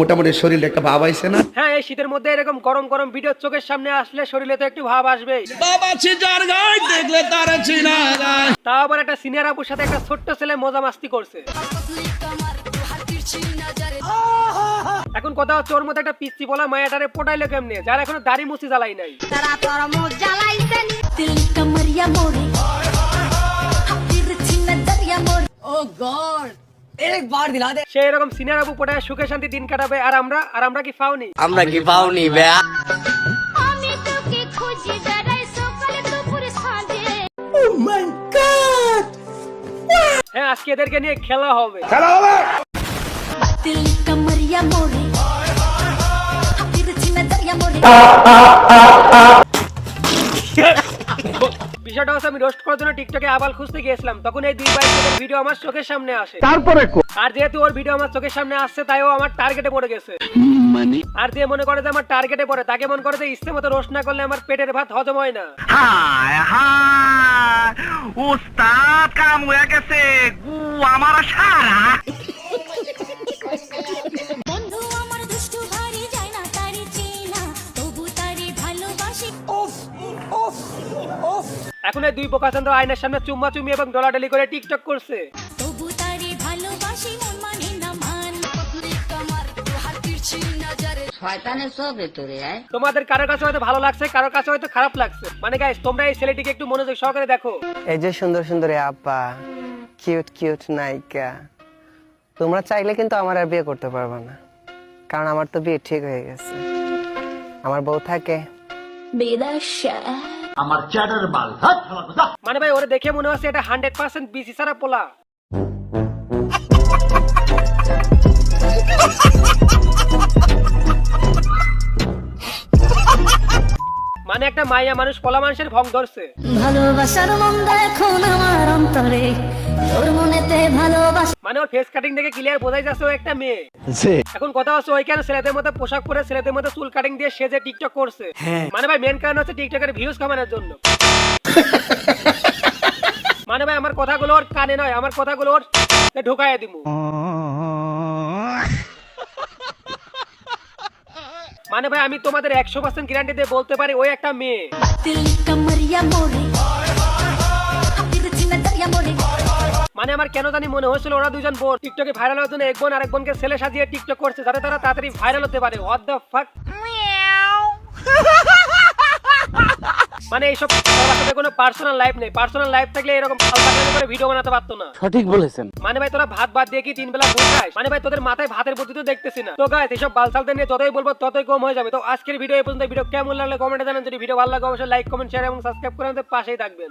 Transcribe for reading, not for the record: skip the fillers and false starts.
মোটামুটি শরীরে একটা ভাব আইছে না? হ্যাঁ, এই শীতের মধ্যে এরকম গরম গরম ভিডিও চোখের সামনে আসলে শরীরে তো একটু ভাব আসবেই। তাও আবার একটা সিনিয়র আপুর সাথে একটা ছোট্ট ছেলে মজা মাস্তি করছে। এখন কথা হচ্ছে ওর মধ্যে একটা পিচ্চি বলা মায়াটারে পটাইলো কেমনে, যার এখনো দাড়ি মুছি জ্বালাই নাই। সে এরকম সিনিয়র আপু পটায় সুখে শান্তি দিন কাটাবে, আর আমরা কি পাওনি? আমরা কি পাওনি বে? হ্যাঁ, আজকে এদেরকে নিয়ে খেলা হবে। বিষয়টা হচ্ছে আমি রোস্ট করার জন্য টিকটকে আবাল খুঁজতে গিয়েছিলাম, তখন এই দুই বাইকের ভিডিও আমার চোখের সামনে আসে। তারপরে আর যেহেতু ওর ভিডিও আমার চোখের সামনে আসছে, তাই ও আমার টার্গেটে পড়ে গেছে। মানে আর যে মনে করে যে আমার টার্গেটে পড়ে, তাকে মনে করে যে ইচ্ছে মতো রোস্ট না করলে আমার পেটের ভাত হজম হয় না। হায় হায়, ওস্তাদ কাম হয়ে গেছে, গু আমার সারা। এখন এই দুই বোকাচন্দ্র আয়নার সামনে চুম্মা চুমি এবং ডলাডলি করে টিকটক করছে। তোমাদের কারোর কাছে হয়তো ভালো লাগছে, কারোর কাছে হয়তো খারাপ লাগছে। মানে গাইস, তোমরা এই ছেলেটিকে একটু মনোযোগ সহকারে দেখো। এই যে সুন্দর সুন্দর আপা, কিউট কিউট নায়িকা, তোমরা চাইলে কিন্তু আমার আর বিয়ে করতে পারবে না, কারণ আমার তো বিয়ে ঠিক হয়ে গেছে। আমার বউ থাকে। আমার চ্যাটার বাল। মানে ভাই, ওরে দেখে মনে হচ্ছে এটা 100% বিসি সারা পোলা। মানে একটা মাইয়া মানুষ পলা মানুষের ভং ধরছে। ভালোবাসার মন্দা এখন আমার অন্তরে, তোর মনেতে ভালোবাসা। মানে ওর ফেস কাটিং দেখে ক্লিয়ার বোঝাই যাচ্ছে ও একটা মেয়ে। এখন কথা হচ্ছে ওই কেন ছেলেদের মতো পোশাক পরে ছেলেদের মতো চুল কাটিং দিয়ে সেজে টিকটক করছে। মানে ভাই, মেন কারণ হচ্ছে টিকটকের ভিউজ কামানোর জন্য। মানে ভাই, আমার কথাগুলো ওর কানে নয়, আমার কথাগুলো ওর ঢোকায় দিমু। মানে ভাই, আমি তোমাদের 100% গ্যারান্টি দিয়ে বলতে পারি ওই একটা মেয়ে। মানে আমার কেন জানি মনে হয়েছিল ওরা দুজন বোন টিকটকে ভাইরাল হওয়ার জন্য এক বোন আরেক বোনকে ছেলে সাজিয়ে টিকটক করছে, যাতে তারা তাড়াতাড়ি ভাইরাল হতে পারে। What the fuck. মানে এইসব কোনো পার্সোনাল লাইফ নেই। পার্সোনাল লাইফ থাকলে এরকম ফালতু করে ভিডিও বানাতে পারতো না। সঠিক বলেছেন। মানে ভাই, তোরা ভাত বাদ দিয়ে কি 3 বেলা ভাত খাস? মানে ভাই, তোদের মাথায় ভাতের বুদ্ধি তো দেখতেছি না। তো গাইস, এইসব বালছালদের নিয়ে যতই বলবো ততই কম হয়ে যাবে। তো আজকের ভিডিও এই পর্যন্ত। ভিডিও কেমন লাগলে কমেন্টে জানান। যদি ভিডিও ভালো লাগে অবশ্যই লাইক কমেন্ট শেয়ার এবং সাবস্ক্রাইব করে আমাদের পাশেই থাকবেন।